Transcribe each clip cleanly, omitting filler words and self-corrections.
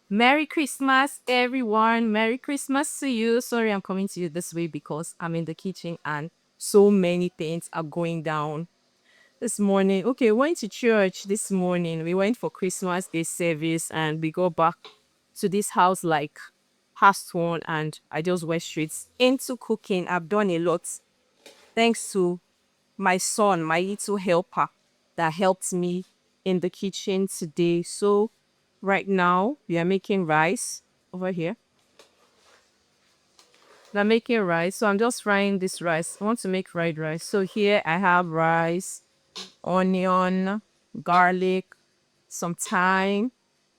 Merry Christmas, everyone. Merry Christmas to you. Sorry, I'm coming to you this way because I'm in the kitchen and so many things are going down this morning. Okay, we went to church this morning. We went for Christmas Day service and we go back to this house like past one, and I just went straight into cooking. I've done a lot thanks to my son, my little helper that helped me in the kitchen today. So right now we are making rice over here. I'm making rice. So I'm just frying this rice. I want to make fried rice. So here I have rice, onion, garlic, some thyme,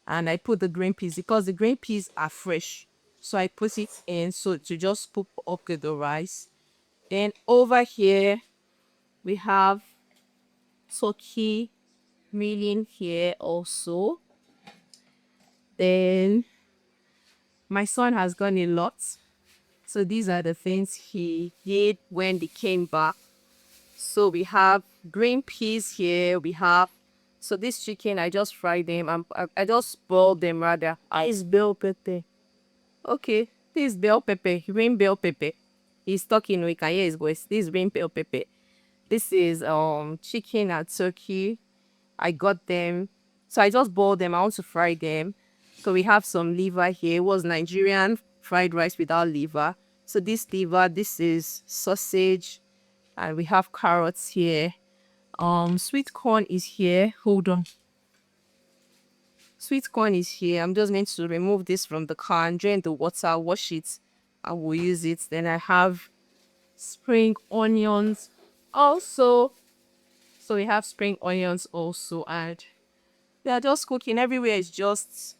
and I put the green peas because the green peas are fresh. So I put it in so to just cook up with the rice. Then over here we have turkey milling here also. Then my son has gone a lot. So these are the things he did when they came back. So we have green peas here. We have so this chicken I just fried them. I just boiled them rather. Is bell pepper. Okay, this is bell pepper, green bell pepper. He's talking. We can hear his voice. This is green bell pepper. This is chicken and turkey. I got them. So I just boiled them. I want to fry them. So we have some liver here. It was Nigerian fried rice without liver. So this liver, this is sausage, and we have carrots here. Sweet corn is here. Hold on. Sweet corn is here. I'm just going to remove this from the can, drain the water, wash it, and we'll use it. Then I have spring onions also. So we have spring onions also, and they are just cooking. Everywhere is just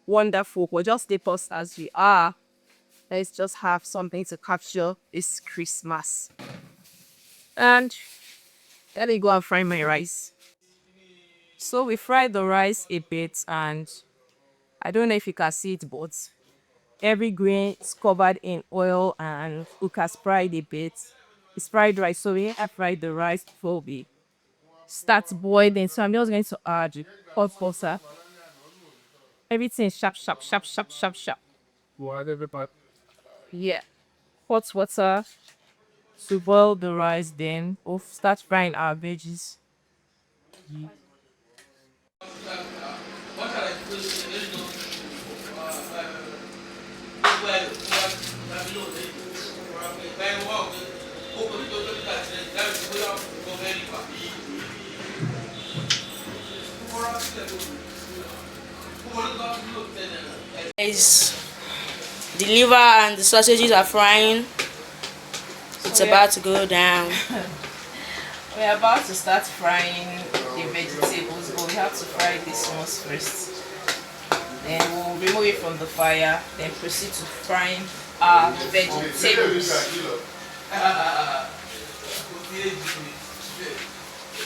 wonderful. We'll just stay us as we are. Let's just have something to capture this Christmas. And let me go and fry my rice. So we fried the rice a bit, and I don't know if you can see it, but every grain is covered in oil and we can fried a bit. It's fried rice, so we have fried the rice before we start boiling. So I'm just going to add hot water. Everything is sharp, sharp, sharp, sharp, sharp, sharp. Yeah. Hot water to boil the rice, then we'll start frying our veggies. Is the liver and the sausages are frying. It's about to go down. We're about to start frying the vegetables, but we have to fry this ones first. Then we'll remove it from the fire, then proceed to frying our vegetables.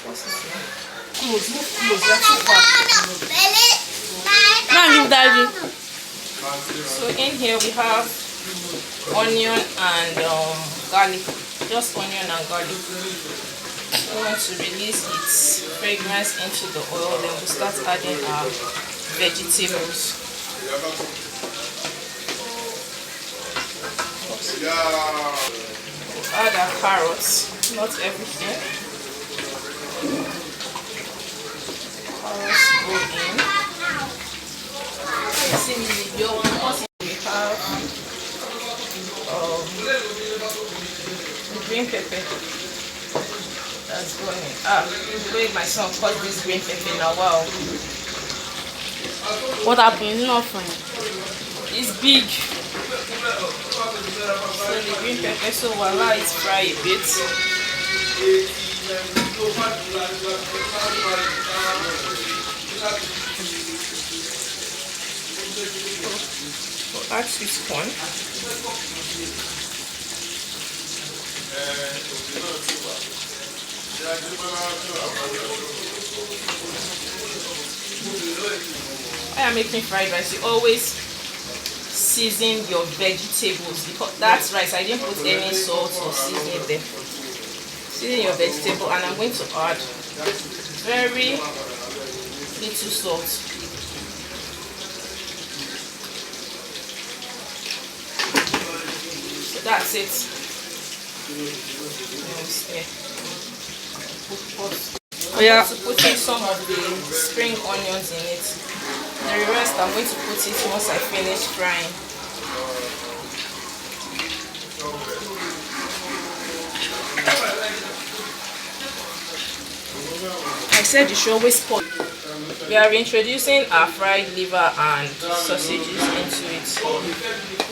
What's this one? Close, move close, you're too far. Now give daddy. So in here we have onion and garlic. Just onion and garlic. We want to release its fragrance into the oil, then we'll start adding our vegetables. We'll add our carrots, not everything. Carrots go in. We have green pepper that's going in. The way my son cut this green pepper now, wow. What happened? It's not fine. It's big. So the green pepper, so we'll allow it fry a bit. We'll add sweet corn. When I'm making fried rice, you always season your vegetables because that's rice. I didn't put any salt or seasoning there. Season your vegetable, and I'm going to add very little salt. that's it. Yeah. I'm going to put in some of the spring onions in it. The rest I'm going to put it once I finish frying. I said you should always put. We are introducing our fried liver and sausages into it.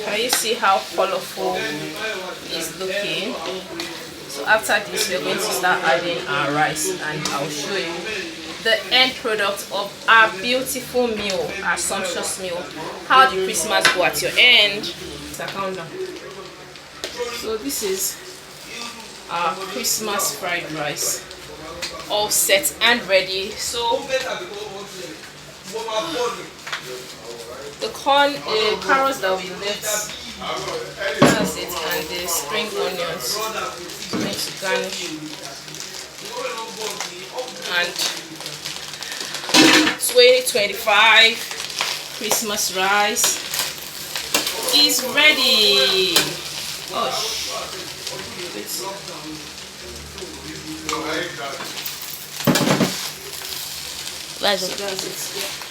Can you see how colorful it's looking? So after this, we're going to start adding our rice, and I'll show you the end product of our beautiful meal, our sumptuous meal. How the Christmas go at your end. So countdown. So this is our Christmas fried rice, all set and ready. So the carrots that we left, that's it, and the spring onions going to garnish, and 2025 Christmas rice is ready. Oh, so that's it.